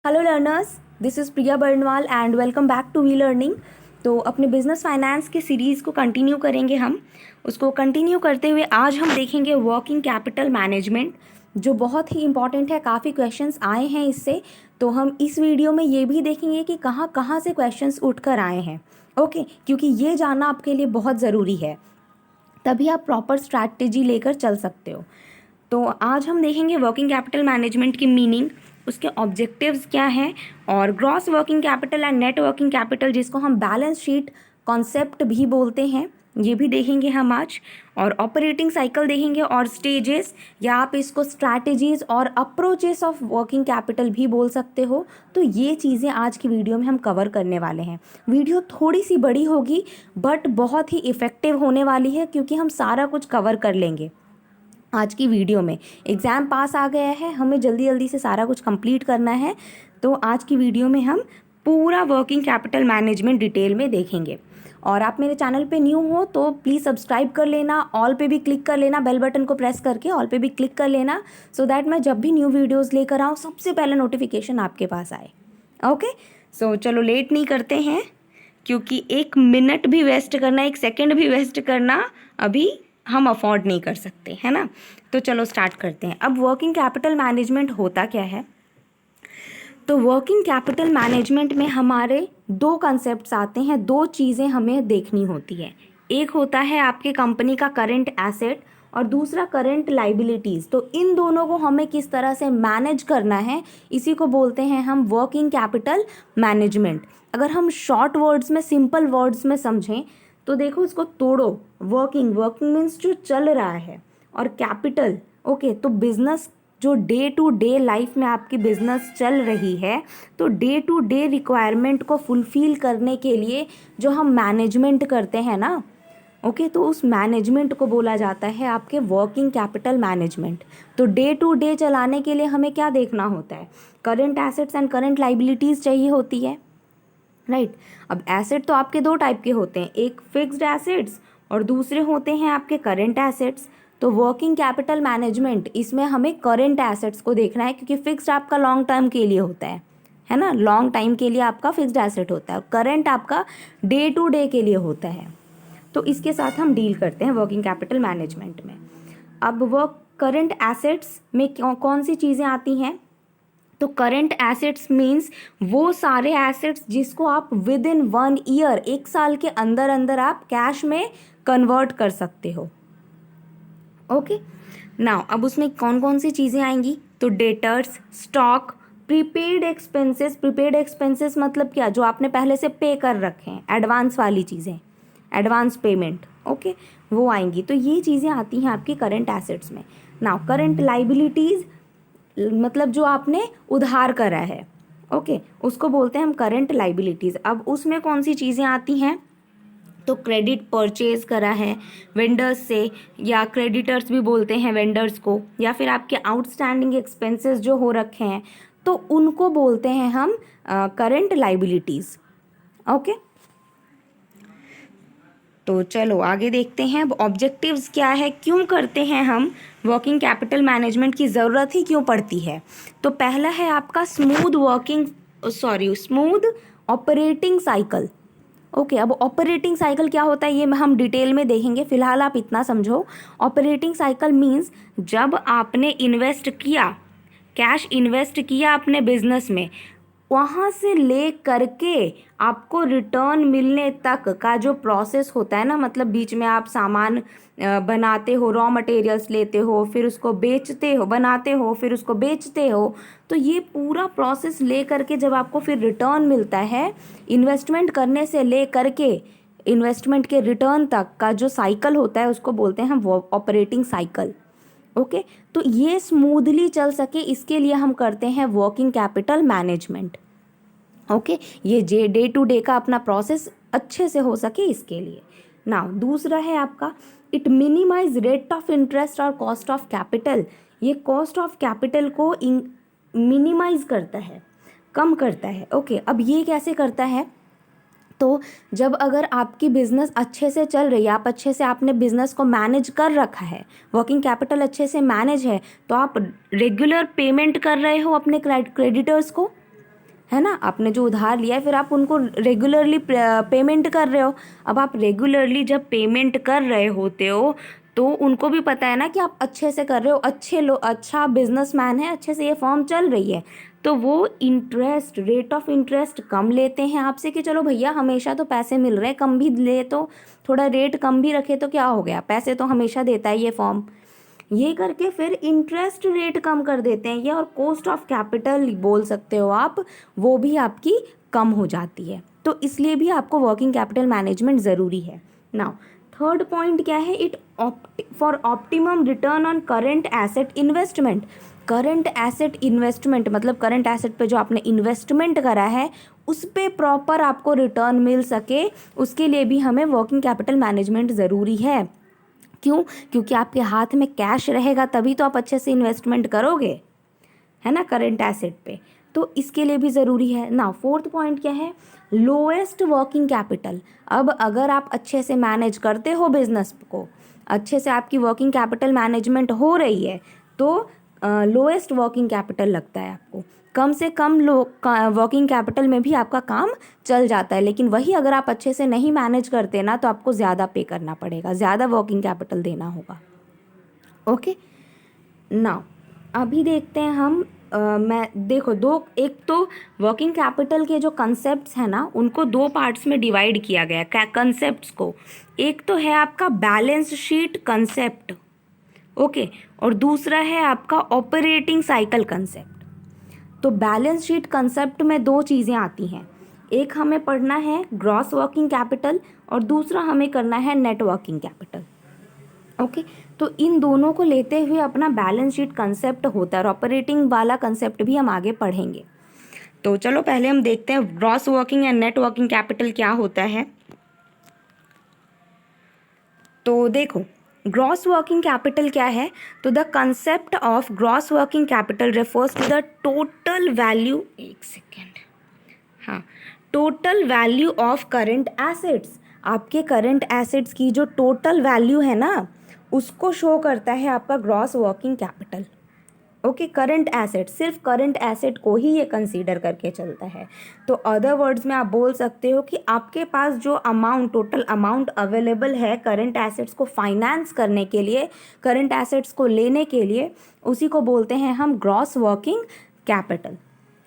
Hello learners, this is Priya Barnwal and welcome back to We Learning. तो अपने business finance के series को continue करेंगे हम। उसको कंटिन्यू करते हुए आज हम देखेंगे वर्किंग कैपिटल मैनेजमेंट, जो बहुत ही इंपॉर्टेंट है। काफ़ी क्वेश्चंस आए हैं इससे, तो हम इस वीडियो में ये भी देखेंगे कि कहाँ कहाँ से क्वेश्चंस उठकर आए हैं। ओके, क्योंकि ये जानना आपके लिए बहुत ज़रूरी है, तभी आप प्रॉपर स्ट्रैटेजी लेकर चल सकते हो। तो आज हम देखेंगे वर्किंग कैपिटल मैनेजमेंट की मीनिंग, उसके ऑब्जेक्टिव्स क्या हैं, और gross working capital and net working capital, जिसको हम बैलेंस शीट कॉन्सेप्ट भी बोलते हैं, ये भी देखेंगे हम आज। और ऑपरेटिंग साइकिल देखेंगे और स्टेजेस, या आप इसको स्ट्रैटेजीज और अप्रोचेस ऑफ वर्किंग कैपिटल भी बोल सकते हो। तो ये चीज़ें आज की वीडियो में हम कवर करने वाले हैं। वीडियो थोड़ी सी बड़ी होगी बट बहुत ही इफ़ेक्टिव होने वाली है, क्योंकि हम सारा कुछ कवर कर लेंगे आज की वीडियो में। एग्ज़ाम पास आ गया है, हमें जल्दी जल्दी से सारा कुछ कंप्लीट करना है, तो आज की वीडियो में हम पूरा वर्किंग कैपिटल मैनेजमेंट डिटेल में देखेंगे। और आप मेरे चैनल पे न्यू हो तो प्लीज़ सब्सक्राइब कर लेना, ऑल पे भी क्लिक कर लेना, बेल बटन को प्रेस करके ऑल पे भी क्लिक कर लेना, सो दैट मैं जब भी न्यू वीडियोज़ लेकर आऊँ सबसे पहले नोटिफिकेशन आपके पास आए। ओके, सो चलो लेट नहीं करते हैं, क्योंकि एक मिनट भी वेस्ट करना, एक सेकेंड भी वेस्ट करना अभी हम अफोर्ड नहीं कर सकते, है ना। तो चलो स्टार्ट करते हैं। अब वर्किंग कैपिटल मैनेजमेंट होता क्या है? तो वर्किंग कैपिटल मैनेजमेंट में हमारे दो कंसेप्ट्स आते हैं, दो चीज़ें हमें देखनी होती है। एक होता है आपके कंपनी का करंट एसेट और दूसरा करंट लाइबिलिटीज़। तो इन दोनों को हमें किस तरह से मैनेज करना है, इसी को बोलते हैं हम वर्किंग कैपिटल मैनेजमेंट। अगर हम शॉर्ट वर्ड्स में, सिंपल वर्ड्स में समझें तो देखो, इसको तोड़ो। वर्किंग वर्किंग मीन्स जो चल रहा है, और कैपिटल, ओके, तो बिजनेस जो डे टू डे लाइफ में आपकी बिजनेस चल रही है, तो डे टू डे रिक्वायरमेंट को फुलफिल करने के लिए जो हम मैनेजमेंट करते हैं ना, ओके, तो उस मैनेजमेंट को बोला जाता है आपके वर्किंग कैपिटल मैनेजमेंट। तो डे टू डे चलाने के लिए हमें क्या देखना होता है? Current assets and current liabilities चाहिए होती है, राइट। अब एसेट तो आपके दो टाइप के होते हैं, एक फिक्स्ड एसेट्स और दूसरे होते हैं आपके करंट एसेट्स। तो वर्किंग कैपिटल मैनेजमेंट, इसमें हमें करंट एसेट्स को देखना है, क्योंकि फिक्स्ड आपका लॉन्ग टर्म के लिए होता है ना, लॉन्ग टाइम के लिए आपका फिक्स्ड एसेट होता है, करंट आपका डे टू डे के लिए होता है। तो इसके साथ हम डील करते हैं वर्किंग कैपिटल मैनेजमेंट में। अब वो करंट एसेट्स में कौन सी चीज़ें आती हैं? तो करंट एसेट्स मीन्स वो सारे एसेट्स जिसको आप विद इन 1 ईयर, 1 साल के अंदर अंदर आप कैश में कन्वर्ट कर सकते हो। ओके, नाउ अब उसमें कौन कौन सी चीज़ें आएंगी? तो debtors, stock, prepaid expenses. Prepaid expenses मतलब क्या? जो आपने पहले से पे कर रखे हैं, एडवांस वाली चीज़ें, एडवांस पेमेंट, ओके, वो आएंगी। तो ये चीज़ें आती हैं आपकी करंट एसेट्स में। नाउ करंट लाइबिलिटीज़ मतलब जो आपने उधार करा है, ओके, उसको बोलते हैं हम करंट लाइबिलिटीज़। अब उसमें कौन सी चीज़ें आती हैं? तो क्रेडिट परचेज करा है वेंडर्स से, या क्रेडिटर्स भी बोलते हैं वेंडर्स को, या फिर आपके आउटस्टैंडिंग एक्सपेंसेस जो हो रखे हैं, तो उनको बोलते हैं हम करंट लाइबिलिटीज़। ओके, तो चलो आगे देखते हैं। अब ऑब्जेक्टिव्स क्या है, क्यों करते हैं हम वर्किंग कैपिटल मैनेजमेंट की ज़रूरत ही क्यों पड़ती है? तो पहला है आपका स्मूथ ऑपरेटिंग साइकिल। ओके, अब ऑपरेटिंग साइकिल क्या होता है ये हम डिटेल में देखेंगे, फिलहाल आप इतना समझो। ऑपरेटिंग साइकिल मीन्स जब आपने इन्वेस्ट किया, कैश इन्वेस्ट किया अपने बिजनेस में, वहाँ से ले करके आपको रिटर्न मिलने तक का जो प्रोसेस होता है ना, मतलब बीच में आप सामान बनाते हो, रॉ मटेरियल्स लेते हो, फिर उसको बेचते हो, बनाते हो, फिर उसको बेचते हो, तो ये पूरा प्रोसेस ले करके जब आपको फिर रिटर्न मिलता है, इन्वेस्टमेंट करने से ले करके इन्वेस्टमेंट के रिटर्न तक का जो साइकिल होता है, उसको बोलते हैं हम ऑपरेटिंग साइकिल। ओके, तो ये स्मूथली चल सके इसके लिए हम करते हैं वर्किंग कैपिटल मैनेजमेंट। ओके, ये डे टू डे का अपना प्रोसेस अच्छे से हो सके इसके लिए। नाउ दूसरा है आपका, it minimise rate of interest और कॉस्ट ऑफ कैपिटल। ये कॉस्ट ऑफ कैपिटल को मिनिमाइज करता है, कम करता है। ओके, अब ये कैसे करता है? तो जब अगर आपकी बिज़नेस अच्छे से चल रही है, आप अच्छे से आपने बिज़नेस को मैनेज कर रखा है, वर्किंग कैपिटल अच्छे से मैनेज है, तो आप रेगुलर पेमेंट कर रहे हो अपने क्रेडिटर्स को, है ना, आपने जो उधार लिया है फिर आप उनको रेगुलरली पेमेंट कर रहे हो। अब आप रेगुलरली जब पेमेंट कर रहे होते हो तो उनको भी पता है ना कि आप अच्छे से कर रहे हो, अच्छा बिजनेसमैन है, अच्छे से ये फॉर्म चल रही है, तो वो इंटरेस्ट, रेट ऑफ इंटरेस्ट कम लेते हैं आपसे कि चलो भैया हमेशा तो पैसे मिल रहे हैं, कम भी ले तो थोड़ा रेट कम भी रखे तो क्या हो गया, पैसे तो हमेशा देता है ये फॉर्म। ये करके फिर इंटरेस्ट रेट कम कर देते हैं ये, और कॉस्ट ऑफ कैपिटल बोल सकते हो आप, वो भी आपकी कम हो जाती है। तो इसलिए भी आपको वर्किंग कैपिटल मैनेजमेंट ज़रूरी है। नाउ थर्ड पॉइंट क्या है, it for optimum return on current asset investment. Current asset investment मतलब करंट एसेट पे जो आपने इन्वेस्टमेंट करा है उस पे प्रॉपर आपको रिटर्न मिल सके, उसके लिए भी हमें वर्किंग कैपिटल मैनेजमेंट ज़रूरी है। क्यों? क्योंकि आपके हाथ में कैश रहेगा तभी तो आप अच्छे से इन्वेस्टमेंट करोगे, है ना, करंट एसेट पे। तो इसके लिए भी ज़रूरी है ना। फोर्थ पॉइंट क्या है, लोएस्ट वर्किंग कैपिटल। अब अगर आप अच्छे से मैनेज करते हो बिजनेस को, अच्छे से आपकी वर्किंग कैपिटल मैनेजमेंट हो रही है, तो लोएस्ट वर्किंग कैपिटल लगता है आपको, कम से कम वर्किंग कैपिटल में भी आपका काम चल जाता है। लेकिन वही अगर आप अच्छे से नहीं मैनेज करते ना तो आपको ज़्यादा पे करना पड़ेगा, ज़्यादा वर्किंग कैपिटल देना होगा। ओके, नाउ अभी देखते हैं हम मैं देखो एक तो वर्किंग कैपिटल के जो कंसेप्ट्स हैं ना उनको दो पार्ट्स में डिवाइड किया गया है कंसेप्ट्स को। एक तो है आपका बैलेंस शीट कंसेप्ट, ओके, और दूसरा है आपका ऑपरेटिंग साइकिल कंसेप्ट। तो बैलेंस शीट कंसेप्ट में दो चीज़ें आती हैं, एक हमें पढ़ना है ग्रॉस वर्किंग कैपिटल और दूसरा हमें करना है नेट वर्किंग कैपिटल। ओके, तो इन दोनों को लेते हुए अपना बैलेंस शीट कंसेप्ट होता है, और ऑपरेटिंग वाला कंसेप्ट भी हम आगे पढ़ेंगे। तो चलो पहले हम देखते हैं ग्रॉस वर्किंग या नेट वर्किंग कैपिटल क्या होता है। तो देखो ग्रॉस वर्किंग कैपिटल क्या है, तो the concept of gross working capital refers to the total value, एक सेकेंड, हाँ, total value of current assets. आपके करंट एसेट्स की जो टोटल वैल्यू है ना उसको शो करता है आपका gross working capital. Okay, current asset, सिर्फ करंट एसेट को ही ये कंसीडर करके चलता है। तो अदर वर्ड्स में आप बोल सकते हो कि आपके पास जो अमाउंट, टोटल अमाउंट अवेलेबल है करंट एसेट्स को फाइनेंस करने के लिए, करंट एसेट्स को लेने के लिए, उसी को बोलते हैं हम ग्रॉस वर्किंग कैपिटल।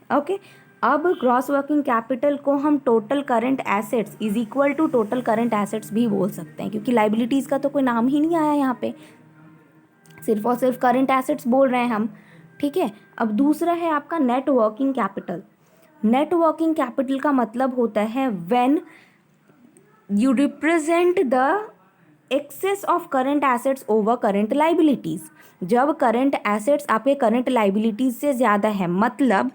ओके, अब ग्रॉस वर्किंग कैपिटल को हम total current assets is equal to total current assets भी बोल सकते हैं, क्योंकि लाइबिलिटीज़ का तो कोई नाम ही नहीं आया यहाँ पे, सिर्फ और सिर्फ करंट एसेट्स बोल रहे हैं हम। ठीक है, अब दूसरा है आपका net working capital. Net working capital का मतलब होता है when you represent the excess of current assets over current liabilities. जब करंट एसेट्स आपके करंट लाइबिलिटीज़ से ज़्यादा है, मतलब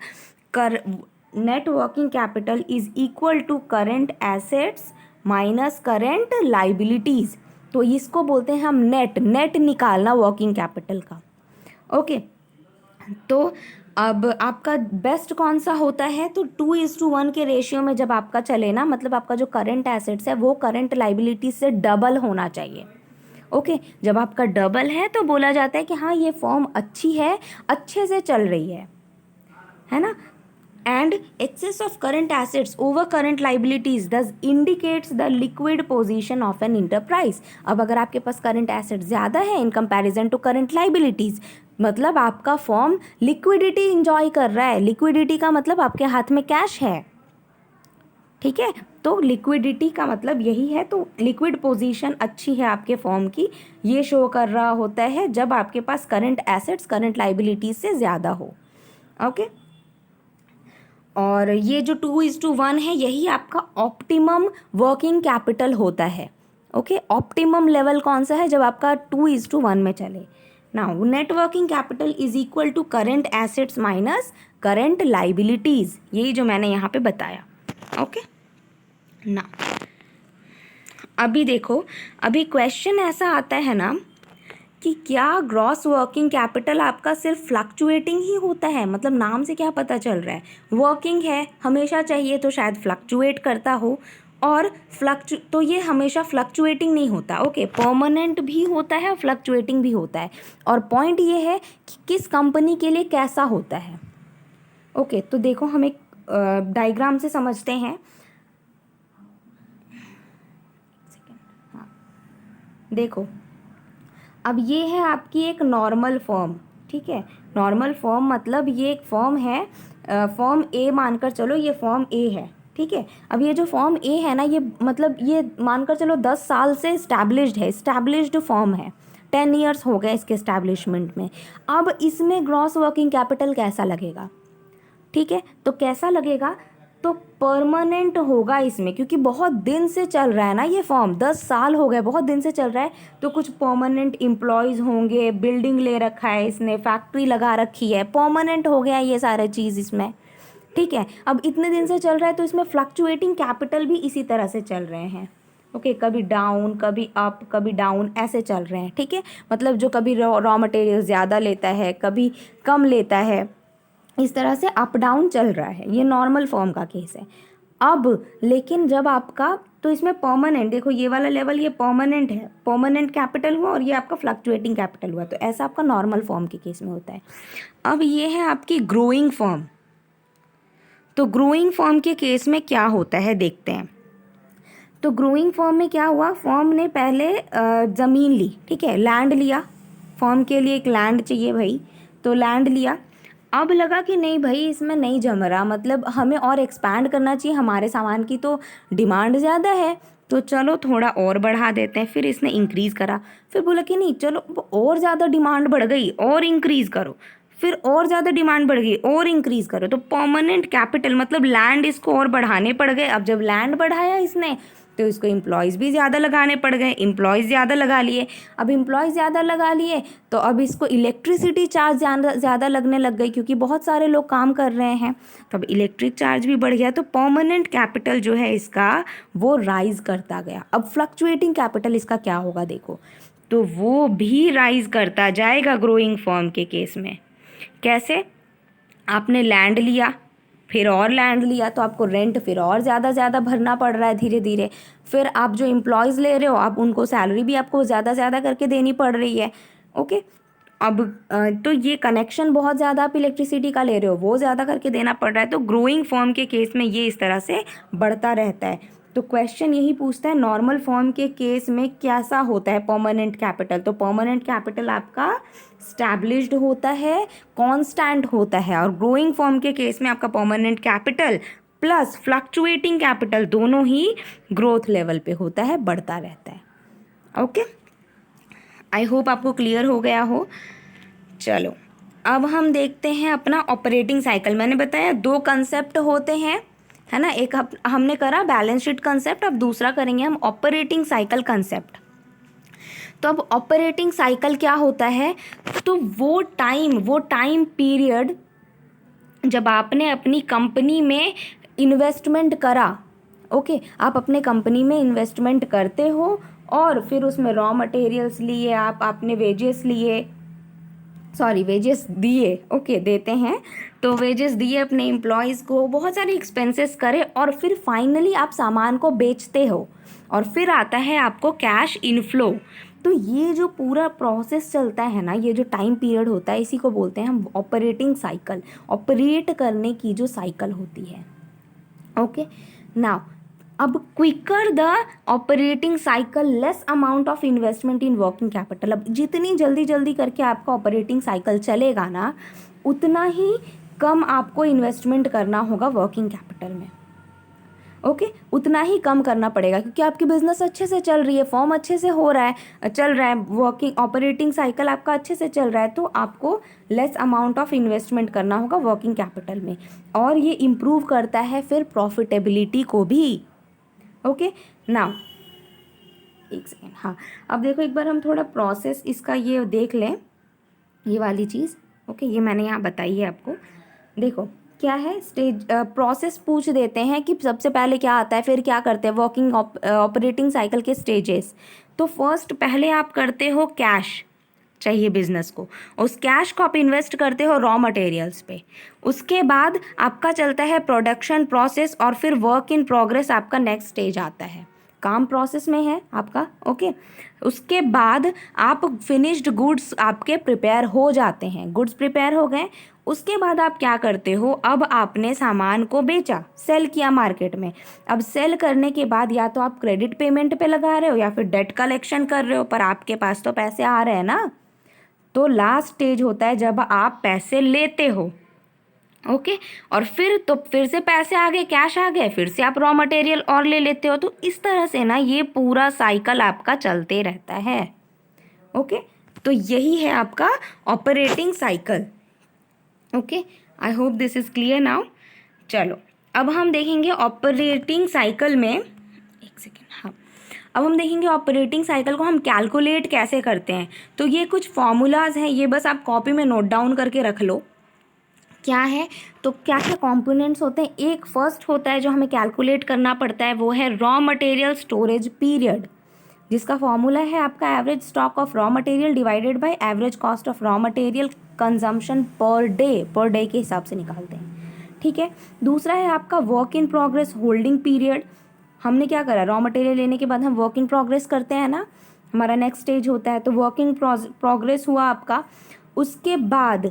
net working capital is equal to current assets minus current liabilities. तो इसको बोलते हैं हम नेट निकालना वर्किंग कैपिटल का। ओके, तो अब आपका बेस्ट कौन सा होता है, तो 2:1 के रेशियो में जब आपका चले ना, मतलब आपका जो करंट एसेट्स है वो करंट लाइबिलिटी से डबल होना चाहिए। ओके, जब आपका डबल है तो बोला जाता है कि हाँ ये फॉर्म अच्छी है, अच्छे से चल रही है ना। And excess of current assets over current liabilities thus indicates the liquid position of an enterprise. अब अगर आपके पास करंट एसेट्स ज़्यादा है in comparison to current liabilities, मतलब आपका फॉर्म लिक्विडिटी इंजॉय कर रहा है। लिक्विडिटी का मतलब आपके हाथ में कैश है, ठीक है, तो लिक्विडिटी का मतलब यही है। तो लिक्विड पोजीशन अच्छी है आपके फॉर्म की, ये शो कर रहा होता है जब आपके पास करंट एसेट्स करंट लाइबिलिटीज से ज़्यादा हो। ओके, और ये जो 2:1 है यही आपका ऑप्टिमम वर्किंग कैपिटल होता है। ओके, ऑप्टिमम लेवल कौन सा है, जब आपका 2:1 में चले। Now net working capital is equal to current assets minus current liabilities, यही जो मैंने यहाँ पे बताया। ओके, ना अभी देखो, अभी क्वेश्चन ऐसा आता है ना कि क्या ग्रॉस वर्किंग कैपिटल आपका सिर्फ फ्लक्चुएटिंग ही होता है, मतलब नाम से क्या पता चल रहा है, वर्किंग है, हमेशा चाहिए तो शायद फ्लक्चुएट करता हो, और तो ये हमेशा फ्लक्चुएटिंग नहीं होता। ओके, परमानेंट भी होता है और फ्लक्चुएटिंग भी होता है, और पॉइंट ये है कि किस कंपनी के लिए कैसा होता है। ओके, तो देखो हम एक डायग्राम से समझते हैं। हाँ, देखो अब ये है आपकी एक नॉर्मल फॉर्म, ठीक है। नॉर्मल फॉर्म मतलब ये एक फॉर्म है, फॉर्म ए मानकर चलो, ये फॉर्म ए है, ठीक है। अब ये जो फॉर्म ए है ना, ये मतलब ये मानकर चलो 10 साल से इस्टेब्लिश्ड है, इस्टेब्लिश्ड फॉर्म है, 10 ईयर्स हो गए इसके इस्टेब्लिशमेंट में। अब इसमें ग्रॉस वर्किंग कैपिटल कैसा लगेगा, ठीक है। तो कैसा लगेगा, तो परमानेंट होगा इसमें, क्योंकि बहुत दिन से चल रहा है ना ये फॉर्म, 10 साल हो गए, बहुत दिन से चल रहा है। तो कुछ परमानेंट एम्प्लॉयज़ होंगे, बिल्डिंग ले रखा है इसने, फैक्ट्री लगा रखी है, परमानेंट हो गया ये सारे चीज़ इसमें, ठीक है। अब इतने दिन से चल रहा है तो इसमें फ्लक्चुएटिंग कैपिटल भी इसी तरह से चल रहे हैं, ओके। कभी डाउन, कभी अप, कभी डाउन, ऐसे चल रहे हैं, ठीक है। मतलब जो कभी रॉ मटेरियल ज़्यादा लेता है, कभी कम लेता है, इस तरह से अप डाउन चल रहा है, ये नॉर्मल फॉर्म का केस है। अब लेकिन जब आपका, तो इसमें परमानेंट, देखो ये वाला लेवल ये परमानेंट है, परमानेंट कैपिटल हुआ, और ये आपका फ्लक्चुएटिंग कैपिटल हुआ, तो ऐसा आपका नॉर्मल फॉर्म के केस में होता है। अब ये है आपकी ग्रोइंग फॉर्म। तो ग्रोइंग फॉर्म के केस में क्या होता है देखते हैं। तो ग्रोइंग फॉर्म में क्या हुआ, फॉर्म ने पहले ज़मीन ली, ठीक है, लैंड लिया, फॉर्म के लिए एक लैंड चाहिए भाई, तो लैंड लिया। अब लगा कि नहीं भाई इसमें नहीं जम रहा, मतलब हमें और एक्सपैंड करना चाहिए, हमारे सामान की तो डिमांड ज़्यादा है, तो चलो थोड़ा और बढ़ा देते हैं। फिर इसने इंक्रीज़ करा, फिर बोला कि नहीं चलो और ज़्यादा डिमांड बढ़ गई और इंक्रीज़ करो, फिर और ज़्यादा डिमांड बढ़ गई और इंक्रीज़ करो। तो परमानेंट कैपिटल मतलब लैंड इसको और बढ़ाने पड़ गए। अब जब लैंड बढ़ाया इसने तो इसको एम्प्लॉयज़ भी ज़्यादा लगाने पड़ गए, एम्प्लॉयज़ ज़्यादा लगा लिए। अब एम्प्लॉयज़ ज़्यादा लगा लिए तो अब इसको इलेक्ट्रिसिटी चार्ज ज़्यादा लगने लग गई, क्योंकि बहुत सारे लोग काम कर रहे हैं, तो अब इलेक्ट्रिक चार्ज भी बढ़ गया। तो परमानेंट कैपिटल जो है इसका वो राइज करता गया। अब फ्लक्चुएटिंग कैपिटल इसका क्या होगा देखो, तो वो भी राइज करता जाएगा ग्रोइंग फॉर्म के केस में। कैसे, आपने लैंड लिया, फिर और लैंड लिया, तो आपको रेंट फिर और ज़्यादा भरना पड़ रहा है धीरे धीरे। फिर आप जो एम्प्लॉयज़ ले रहे हो, आप उनको सैलरी भी आपको ज़्यादा करके देनी पड़ रही है, ओके। अब तो ये कनेक्शन बहुत ज़्यादा आप इलेक्ट्रिसिटी का ले रहे हो, वो ज़्यादा करके देना पड़ रहा है। तो ग्रोइंग फॉर्म के केस में ये इस तरह से बढ़ता रहता है। तो क्वेश्चन यही पूछता है नॉर्मल फॉर्म के केस में कैसा होता है परमानेंट कैपिटल। तो परमानेंट कैपिटल आपका स्टैब्लिश्ड होता है, कांस्टेंट होता है, और ग्रोइंग फॉर्म के केस में आपका permanent capital plus fluctuating capital दोनों ही ग्रोथ लेवल पे होता है, बढ़ता रहता है, ओके। आई होप आपको क्लियर हो गया हो। चलो अब हम देखते हैं अपना ऑपरेटिंग साइकिल। मैंने बताया 2 कंसेप्ट होते हैं, है ना। एक हमने करा बैलेंस शीट कंसेप्ट, अब दूसरा करेंगे हम ऑपरेटिंग साइकिल कंसेप्ट। तो अब ऑपरेटिंग साइकिल क्या होता है, तो वो टाइम पीरियड जब आपने अपनी कंपनी में इन्वेस्टमेंट करा, ओके। आप अपने कंपनी में इन्वेस्टमेंट करते हो और फिर उसमें रॉ मटेरियल्स लिए, आपने वेजेस लिए, सॉरी वेजेस दिए, ओके, देते हैं। तो वेजेस दिए अपने एम्प्लॉयज़ को, बहुत सारे एक्सपेंसेस करे, और फिर फाइनली आप सामान को बेचते हो और फिर आता है आपको कैश इनफ्लो। तो ये जो पूरा प्रोसेस चलता है ना, ये जो टाइम पीरियड होता है, इसी को बोलते हैं हम ऑपरेटिंग साइकिल। ऑपरेट करने की जो साइकिल होती है, ओके। नाउ अब quicker the operating cycle less amount of investment in working capital. अब जितनी जल्दी करके आपका ऑपरेटिंग साइकिल चलेगा ना, उतना ही कम आपको इन्वेस्टमेंट करना होगा वर्किंग कैपिटल में, ओके। उतना ही कम करना पड़ेगा, क्योंकि आपकी बिजनेस अच्छे से चल रही है, फॉर्म अच्छे से हो रहा है, चल रहा है, वर्किंग ऑपरेटिंग साइकिल आपका अच्छे से चल रहा है, तो आपको लेस अमाउंट ऑफ इन्वेस्टमेंट करना होगा वर्किंग कैपिटल में। और ये इम्प्रूव करता है फिर प्रॉफिटेबिलिटी को भी, ओके। नाउ एक सेकेंड, हाँ अब देखो एक बार हम थोड़ा प्रोसेस इसका ये देख लें, ये वाली चीज़, ओके। ये मैंने यहाँ बताई है आपको। देखो क्या है, स्टेज प्रोसेस पूछ देते हैं कि सबसे पहले क्या आता है, फिर क्या करते हैं, वर्किंग ऑपरेटिंग साइकिल के स्टेजेस। तो फर्स्ट पहले आप करते हो कैश चाहिए बिजनेस को, उस कैश को आप इन्वेस्ट करते हो रॉ मटेरियल्स पे। उसके बाद आपका चलता है प्रोडक्शन प्रोसेस, और फिर वर्क इन प्रोग्रेस आपका नेक्स्ट स्टेज आता है, काम प्रोसेस में है आपका, ओके। उसके बाद आप फिनिश्ड गुड्स आपके प्रिपेयर हो जाते हैं, गुड्स प्रिपेयर हो गए, उसके बाद आप क्या करते हो, अब आपने सामान को बेचा, सेल किया मार्केट में। अब सेल करने के बाद या तो आप क्रेडिट पेमेंट पे लगा रहे हो या फिर डेट कलेक्शन कर रहे हो, पर आपके पास तो पैसे आ रहे हैं ना। तो लास्ट स्टेज होता है जब आप पैसे लेते हो। ओके, और फिर से पैसे आ गए, कैश आ गए, फिर से आप रॉ मटेरियल और ले लेते हो। तो इस तरह से ना ये पूरा साइकिल आपका चलते रहता है। ओके, तो यही है आपका operating cycle. Okay, I hope this is clear now. चलो अब हम देखेंगे ऑपरेटिंग साइकिल में, एक सेकेंड, हाँ, अब हम देखेंगे ऑपरेटिंग साइकिल को हम कैलकुलेट कैसे करते हैं। तो ये कुछ फॉर्मूलाज हैं, ये बस आप कॉपी में नोट डाउन करके रख लो क्या है। तो क्या क्या कंपोनेंट्स होते हैं, एक फर्स्ट होता है जो हमें कैलकुलेट करना पड़ता है, वो है रॉ मटेरियल स्टोरेज पीरियड, जिसका फॉर्मूला है आपका average stock of raw material divided by average cost of raw material consumption per day के हिसाब से निकालते हैं। ठीक है, दूसरा है आपका work in progress holding period. हमने क्या करा, रॉ मटेरियल लेने के बाद हम वर्क इन प्रोग्रेस करते हैं ना, हमारा नेक्स्ट स्टेज होता है। तो वर्क इन प्रोग्रेस हुआ आपका, उसके बाद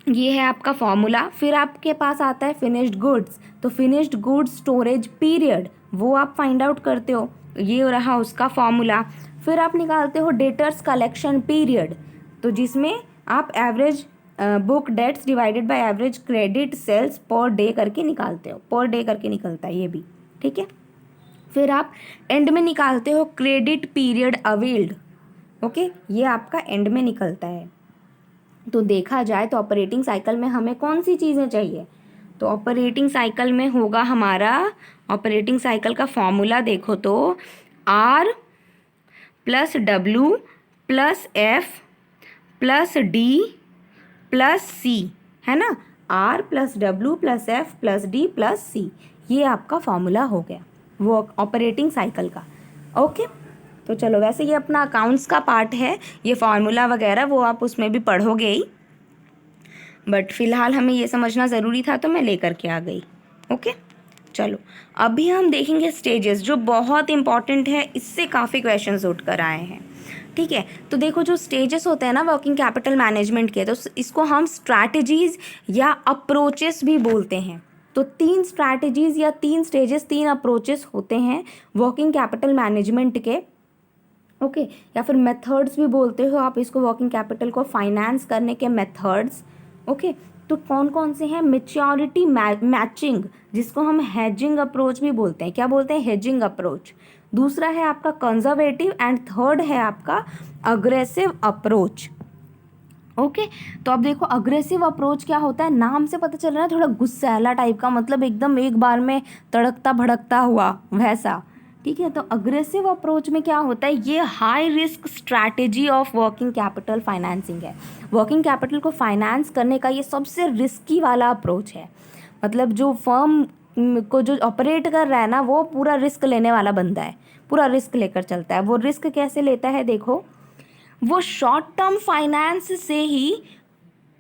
ये है आपका फॉर्मूला। फिर आपके पास आता है फिनिश्ड गुड्स, तो फिनिश्ड गुड्स स्टोरेज पीरियड वो आप फाइंड आउट करते हो, ये रहा उसका फॉर्मूला। फिर आप निकालते हो डेटर्स कलेक्शन पीरियड, तो जिसमें आप average book debts divided by average credit sales per day करके निकालते हो, पर डे करके निकलता है ये भी। ठीक है, फिर आप एंड में निकालते हो क्रेडिट पीरियड अवेल्ड। ओके, ये आपका एंड में निकलता है। तो देखा जाए तो ऑपरेटिंग साइकिल में हमें कौन सी चीज़ें चाहिए, तो ऑपरेटिंग साइकिल में होगा हमारा, ऑपरेटिंग साइकिल का फॉर्मूला देखो तो R plus W plus F plus D plus C, है ना। R plus W plus F plus D plus C, ये आपका फॉर्मूला हो गया वो ऑपरेटिंग साइकिल का। ओके, तो चलो, वैसे ये अपना अकाउंट्स का पार्ट है, ये फार्मूला वगैरह वो आप उसमें भी पढ़ोगे ही, बट फिलहाल हमें ये समझना ज़रूरी था तो मैं लेकर के आ गई। ओके, चलो अभी हम देखेंगे स्टेजेस, जो बहुत इंपॉर्टेंट है, इससे काफ़ी क्वेश्चंस उठ कर आए हैं। ठीक है, तो देखो जो स्टेजेस होते हैं ना वर्किंग कैपिटल मैनेजमेंट के, तो इसको हम स्ट्रैटेजीज या अप्रोचेस भी बोलते हैं। तो 3 स्ट्रैटेजीज या 3 स्टेजेस, 3 अप्रोचेस होते हैं वर्किंग कैपिटल मैनेजमेंट के। ओके, या फिर मेथड्स भी बोलते हो आप इसको, वर्किंग कैपिटल को फाइनेंस करने के मेथड्स। ओके, तो कौन कौन से हैं, मैच्योरिटी मैचिंग, जिसको हम हेजिंग अप्रोच भी बोलते हैं। क्या बोलते हैं, हेजिंग अप्रोच। दूसरा है आपका कंजर्वेटिव, एंड थर्ड है आपका अग्रेसिव अप्रोच। ओके, तो अब देखो अग्रेसिव अप्रोच क्या होता है, नाम से पता चल रहा है, थोड़ा गुस्सैला टाइप का, मतलब एकदम एक बार में तड़कता भड़कता हुआ वैसा। ठीक है, तो अग्रेसिव अप्रोच में क्या होता है, ये high risk strategy of working capital financing है। वर्किंग कैपिटल को फाइनेंस करने का ये सबसे रिस्की वाला अप्रोच है। मतलब जो फर्म को जो ऑपरेट कर रहा है ना, वो पूरा रिस्क लेने वाला बंदा है, पूरा रिस्क लेकर चलता है। वो रिस्क कैसे लेता है, देखो, वो शॉर्ट टर्म फाइनेंस से ही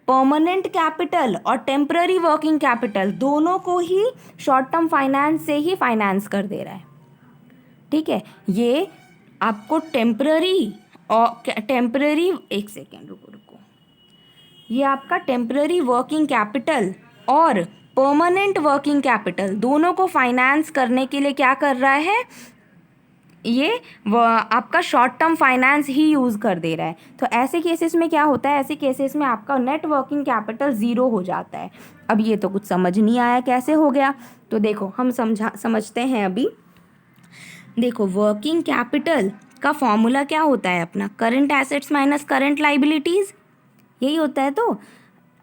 परमानेंट कैपिटल और टेम्पररी वर्किंग कैपिटल दोनों को ही शॉर्ट टर्म फाइनेंस से ही फाइनेंस कर दे रहा है। ठीक है, ये आपको टेम्पररी और टेम्पररी, एक सेकेंड रुको, ये आपका टेम्पररी वर्किंग कैपिटल और परमानेंट वर्किंग कैपिटल दोनों को फाइनेंस करने के लिए क्या कर रहा है, ये आपका शॉर्ट टर्म फाइनेंस ही यूज़ कर दे रहा है। तो ऐसे केसेस में क्या होता है, ऐसे केसेस में आपका नेट वर्किंग कैपिटल ज़ीरो हो जाता है। अब ये तो कुछ समझ नहीं आया कैसे हो गया, तो देखो हम समझते हैं अभी। देखो वर्किंग कैपिटल का फॉर्मूला क्या होता है अपना, current assets minus current liabilities, यही होता है। तो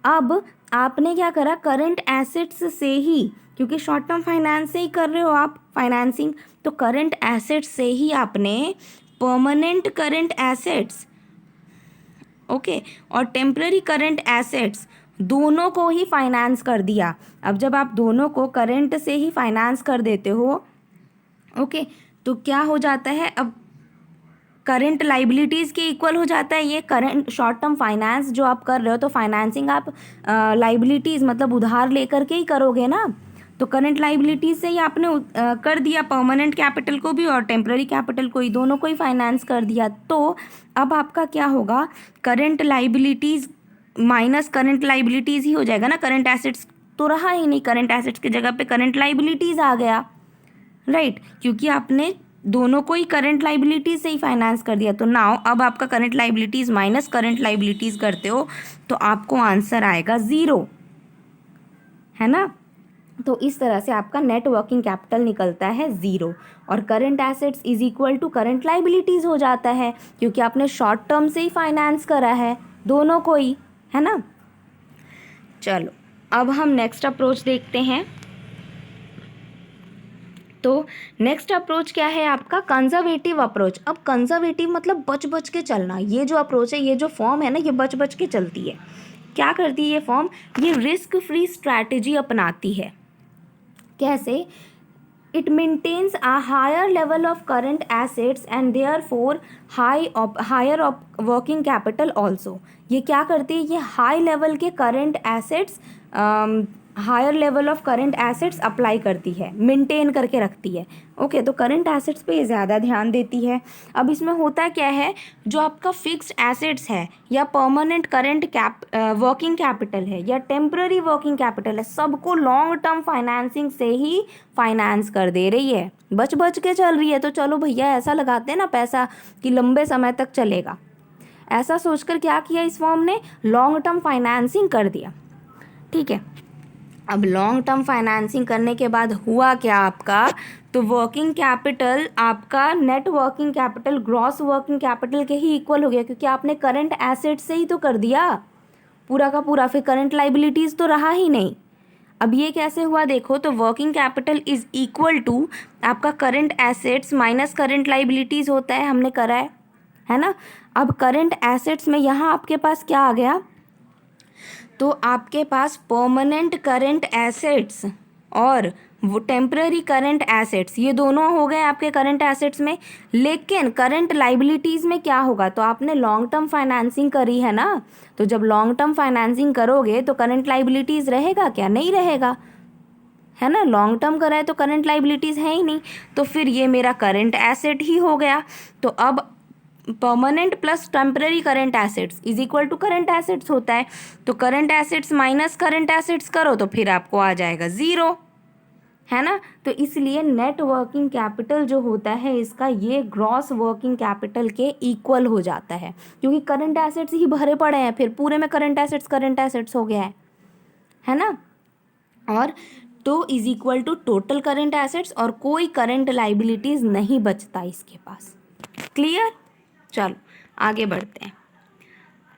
अब आपने क्या करा, करंट एसेट्स से ही, क्योंकि शॉर्ट टर्म फाइनेंस से ही कर रहे हो आप फाइनेंसिंग, तो करंट एसेट्स से ही आपने परमानेंट करंट एसेट्स, ओके, और टेम्पररी करंट एसेट्स दोनों को ही फाइनेंस कर दिया। अब जब आप दोनों को करंट से ही फाइनेंस कर देते हो, ओके, तो क्या हो जाता है, अब करंट लाइबिलिटीज़ के इक्वल हो जाता है ये करंट शॉर्ट टर्म फाइनेंस जो आप कर रहे हो। तो फाइनेंसिंग आप लाइबिलिटीज़ मतलब उधार लेकर के ही करोगे ना, तो करंट लाइबिलिटीज़ से ही आपने कर दिया, परमानेंट कैपिटल को भी और टेम्पररी कैपिटल को ही, दोनों को ही फाइनेंस कर दिया। तो अब आपका क्या होगा, current liabilities minus current liabilities ही हो जाएगा ना, करंट एसेट्स तो रहा ही नहीं, करंट एसेट्स की जगह पे करंट लाइबिलिटीज़ आ गया, राइट, क्योंकि आपने दोनों को ही करंट लाइबिलिटीज से ही फाइनेंस कर दिया। तो नाउ अब आपका current liabilities minus current liabilities करते हो तो आपको आंसर आएगा 0, है ना। तो इस तरह से आपका नेट वर्किंग कैपिटल निकलता है 0 और current assets is equal to current liabilities हो जाता है, क्योंकि आपने शॉर्ट टर्म से ही फाइनेंस करा है दोनों को ही, है ना। चलो अब हम नेक्स्ट अप्रोच देखते हैं। तो नेक्स्ट अप्रोच क्या है आपका, कंजर्वेटिव अप्रोच। अब कंजर्वेटिव मतलब बच बच के चलना। ये जो अप्रोच है, ये जो फॉर्म है ना, ये बच बच के चलती है। क्या करती है ये फॉर्म, ये रिस्क फ्री स्ट्रैटेजी अपनाती है। कैसे, it maintains a higher level of current assets and therefore higher working capital also. ये क्या करती है, ये हाई लेवल के current assets, higher level of current assets apply करती है, मेंटेन करके रखती है। ओके, तो करंट एसेट्स पे ज़्यादा ध्यान देती है। अब इसमें होता क्या है, जो आपका फिक्स्ड एसेट्स है या परमानेंट करंट वर्किंग कैपिटल है या टेम्पररी वर्किंग कैपिटल है, सबको लॉन्ग टर्म फाइनेंसिंग से ही फाइनेंस कर दे रही है। बच बच के चल रही है, तो चलो भैया ऐसा लगाते हैं ना पैसा कि लंबे समय तक चलेगा। ऐसा सोचकर क्या किया इस फॉर्म ने, लॉन्ग टर्म फाइनेंसिंग कर दिया। ठीक है, अब लॉन्ग टर्म फाइनेंसिंग करने के बाद हुआ क्या आपका, तो वर्किंग कैपिटल आपका net working capital gross working capital के ही इक्वल हो गया, क्योंकि आपने करंट एसेट से ही तो कर दिया पूरा का पूरा, फिर करंट लाइबिलिटीज़ तो रहा ही नहीं। अब ये कैसे हुआ देखो, तो working capital is equal to आपका current assets minus current liabilities होता है, हमने करा है ना। अब करंट एसेट्स में यहाँ आपके पास क्या आ गया, तो आपके पास परमानेंट करंट एसेट्स और वो टेम्पररी करंट एसेट्स, ये दोनों हो गए आपके करंट एसेट्स में। लेकिन करंट लाइबिलिटीज़ में क्या होगा, तो आपने लॉन्ग टर्म फाइनेंसिंग करी है ना, तो जब लॉन्ग टर्म फाइनेंसिंग करोगे तो करंट लाइबिलिटीज़ रहेगा क्या, नहीं रहेगा, है ना। लॉन्ग टर्म करा है तो करंट लाइबिलिटीज़ है ही नहीं, तो फिर ये मेरा करंट एसेट ही हो गया। तो अब permanent plus temporary current assets is equal to current assets होता है, तो current assets minus current assets करो तो फिर आपको आ जाएगा 0, है ना। तो इसलिए नेट वर्किंग कैपिटल जो होता है इसका, ये ग्रॉस वर्किंग कैपिटल के इक्वल हो जाता है, क्योंकि करंट एसेट्स ही भरे पड़े हैं, फिर पूरे में करंट एसेट्स हो गया है ना। और तो is equal to total current assets और कोई करंट लाइबिलिटीज़ नहीं बचता इसके पास। क्लियर, चलो आगे बढ़ते हैं।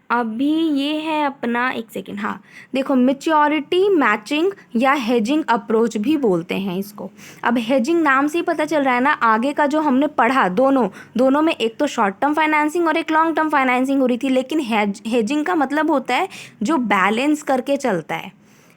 अभी ये है अपना, एक सेकेंड, हाँ देखो, मैच्योरिटी मैचिंग या हेजिंग अप्रोच भी बोलते हैं इसको। अब हेजिंग नाम से ही पता चल रहा है ना, आगे का जो हमने पढ़ा दोनों में एक तो शॉर्ट टर्म फाइनेंसिंग और एक लॉन्ग टर्म फाइनेंसिंग हो रही थी, लेकिन हेजिंग का मतलब होता है जो बैलेंस करके चलता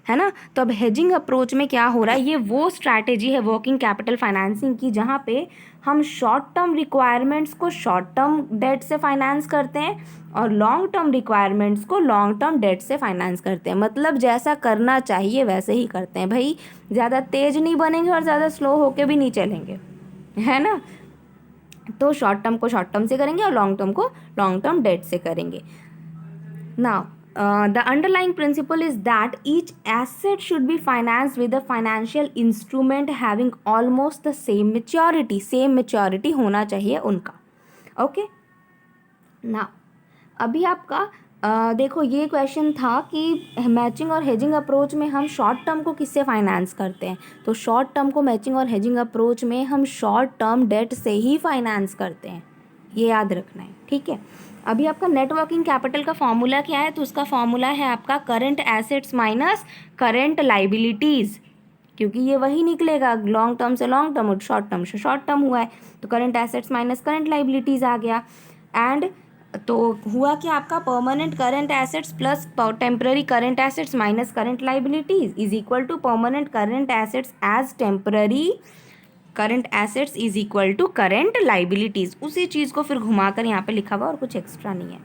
है ना। तो अब हेजिंग अप्रोच में क्या हो रहा है, ये वो स्ट्रैटेजी है वर्किंग कैपिटल फाइनेंसिंग की जहाँ पे हम शॉर्ट टर्म रिक्वायरमेंट्स को शॉर्ट टर्म डेट से फाइनेंस करते हैं और लॉन्ग टर्म रिक्वायरमेंट्स को लॉन्ग टर्म डेट से फाइनेंस करते हैं। मतलब जैसा करना चाहिए वैसे ही करते हैं भाई, ज़्यादा तेज नहीं बनेंगे और ज़्यादा स्लो होके भी नहीं चलेंगे, है ना। तो शॉर्ट टर्म को शॉर्ट टर्म से करेंगे और लॉन्ग टर्म को लॉन्ग टर्म डेट से करेंगे। Now the underlying principle is that each asset should be financed with a financial instrument having almost the same maturity होना चाहिए उनका। ओके, ना अभी आपका देखो ये क्वेश्चन था कि मैचिंग और हेजिंग अप्रोच में हम शॉर्ट टर्म को किससे फाइनेंस करते हैं, तो शॉर्ट टर्म को मैचिंग और हेजिंग अप्रोच में हम शॉर्ट टर्म डेट से ही फाइनेंस करते हैं, ये याद रखना है, ठीक है। अभी आपका नेट वर्किंग कैपिटल का फॉर्मूला क्या है, तो उसका फॉर्मूला है आपका current assets minus current liabilities, क्योंकि ये वही निकलेगा, लॉन्ग टर्म से लॉन्ग टर्म और शॉर्ट टर्म से शॉर्ट टर्म हुआ है, तो current assets minus current liabilities आ गया। एंड तो हुआ कि आपका permanent current assets plus temporary current assets minus current liabilities is equal to permanent current assets as temporary current assets is equal to current liabilities. उसी चीज़ को फिर घुमाकर यहाँ पे लिखा हुआ और कुछ एक्स्ट्रा नहीं है।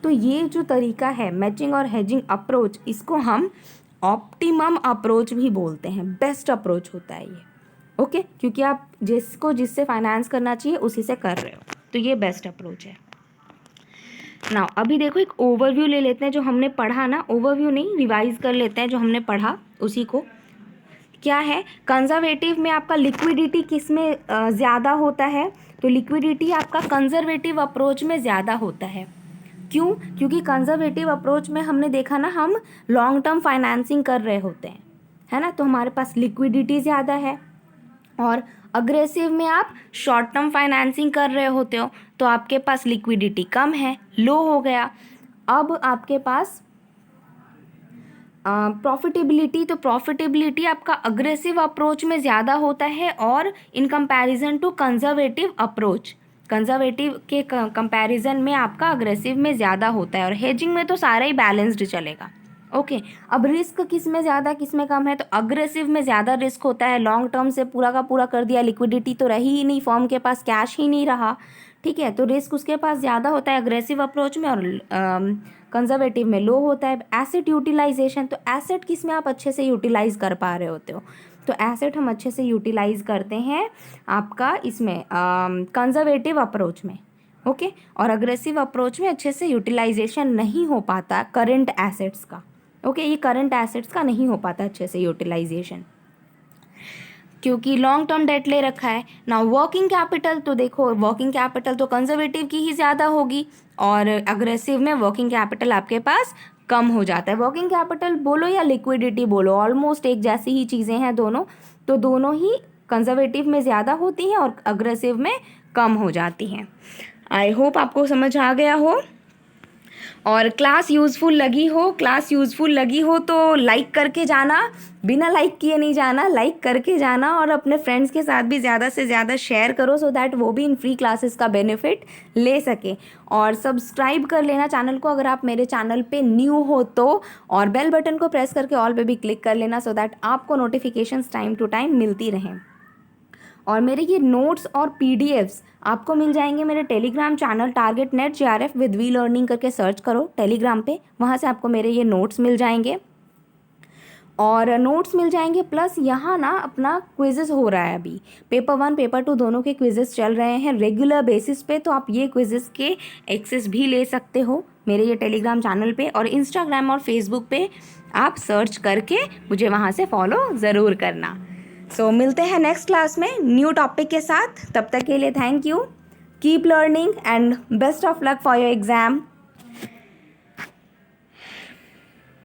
तो ये जो तरीका है मैचिंग और हेजिंग अप्रोच, इसको हम ऑप्टिमम अप्रोच भी बोलते हैं, बेस्ट अप्रोच होता है ये। ओके, क्योंकि आप जिससे फाइनेंस करना चाहिए उसी से कर रहे हो, तो ये बेस्ट अप्रोच है। नाउ अभी देखो एक ओवरव्यू ले लेते हैं जो हमने पढ़ा ना, ओवरव्यू नहीं, रिवाइज कर लेते हैं जो हमने पढ़ा उसी को। क्या है, कंजर्वेटिव में आपका लिक्विडिटी किस में ज़्यादा होता है, तो लिक्विडिटी आपका कंजर्वेटिव अप्रोच में ज़्यादा होता है। क्यों? क्योंकि कंजर्वेटिव अप्रोच में हमने देखा ना, हम लॉन्ग टर्म फाइनेंसिंग कर रहे होते हैं, है ना, तो हमारे पास लिक्विडिटी ज़्यादा है। और अग्रेसिव में आप शॉर्ट टर्म फाइनेंसिंग कर रहे होते हो तो आपके पास लिक्विडिटी कम है, लो हो गया। अब आपके पास प्रॉफिटेबिलिटी, तो प्रॉफिटेबिलिटी आपका अग्रेसिव अप्रोच में ज़्यादा होता है और in comparison to conservative approach, conservative के कंपैरिजन में आपका अग्रेसिव में ज़्यादा होता है। और हेजिंग में तो सारा ही बैलेंस्ड चलेगा। ओके, अब रिस्क किस में ज़्यादा किस में कम है, तो अग्रेसिव में ज़्यादा रिस्क होता है, लॉन्ग टर्म से पूरा का पूरा कर दिया, लिक्विडिटी तो रही ही नहीं, फर्म के पास कैश ही नहीं रहा, ठीक है, तो रिस्क उसके पास ज़्यादा होता है अग्रेसिव अप्रोच में, और कंजर्वेटिव में लो होता है। एसेट यूटिलाइजेशन, तो एसेट किस में आप अच्छे से यूटिलाइज कर पा रहे होते हो, तो एसेट हम अच्छे से यूटिलाइज करते हैं आपका इसमें कंजर्वेटिव अप्रोच में। ओके, और अग्रेसिव अप्रोच में अच्छे से यूटिलाइजेशन नहीं हो पाता करंट एसेट्स का। ओके, ये करंट एसेट्स का नहीं हो पाता अच्छे से यूटिलाइजेशन, क्योंकि लॉन्ग टर्म डेट ले रखा है ना। वर्किंग कैपिटल, तो देखो वर्किंग कैपिटल तो कंजर्वेटिव की ही ज़्यादा होगी और अग्रेसिव में वर्किंग कैपिटल आपके पास कम हो जाता है। वर्किंग कैपिटल बोलो या लिक्विडिटी बोलो, ऑलमोस्ट एक जैसी ही चीज़ें हैं दोनों, तो दोनों ही कंजर्वेटिव में ज़्यादा होती हैं और अग्रेसिव में कम हो जाती हैं। आई होप आपको समझ आ गया हो और क्लास यूज़फुल लगी हो तो लाइक करके जाना, बिना लाइक किए नहीं जाना, लाइक करके जाना और अपने फ्रेंड्स के साथ भी ज़्यादा से ज़्यादा शेयर करो सो दैट वो भी इन फ्री क्लासेस का बेनिफिट ले सके। और सब्सक्राइब कर लेना चैनल को अगर आप मेरे चैनल पे न्यू हो तो, और बेल बटन को प्रेस करके ऑल पे भी क्लिक कर लेना सो दैट आपको नोटिफिकेशंस टाइम टू टाइम मिलती रहें। और मेरे ये नोट्स और पीडीएफ्स आपको मिल जाएंगे मेरे Telegram channel target NET JRF with We Learning करके सर्च करो टेलीग्राम पे, वहाँ से आपको मेरे ये नोट्स मिल जाएंगे और नोट्स मिल जाएंगे। प्लस यहाँ ना अपना क्विज़ेस हो रहा है अभी, पेपर 1 पेपर 2 दोनों के क्विज़ेस चल रहे हैं रेगुलर बेसिस पे, तो आप ये क्विज़ेस के एक्सेस भी ले सकते हो मेरे ये टेलीग्राम चैनल पे, और इंस्टाग्राम और फेसबुक पे आप सर्च करके मुझे वहाँ से फॉलो ज़रूर करना। सो मिलते हैं नेक्स्ट क्लास में न्यू टॉपिक के साथ, तब तक के लिए thank you, keep learning and best of luck for your exam.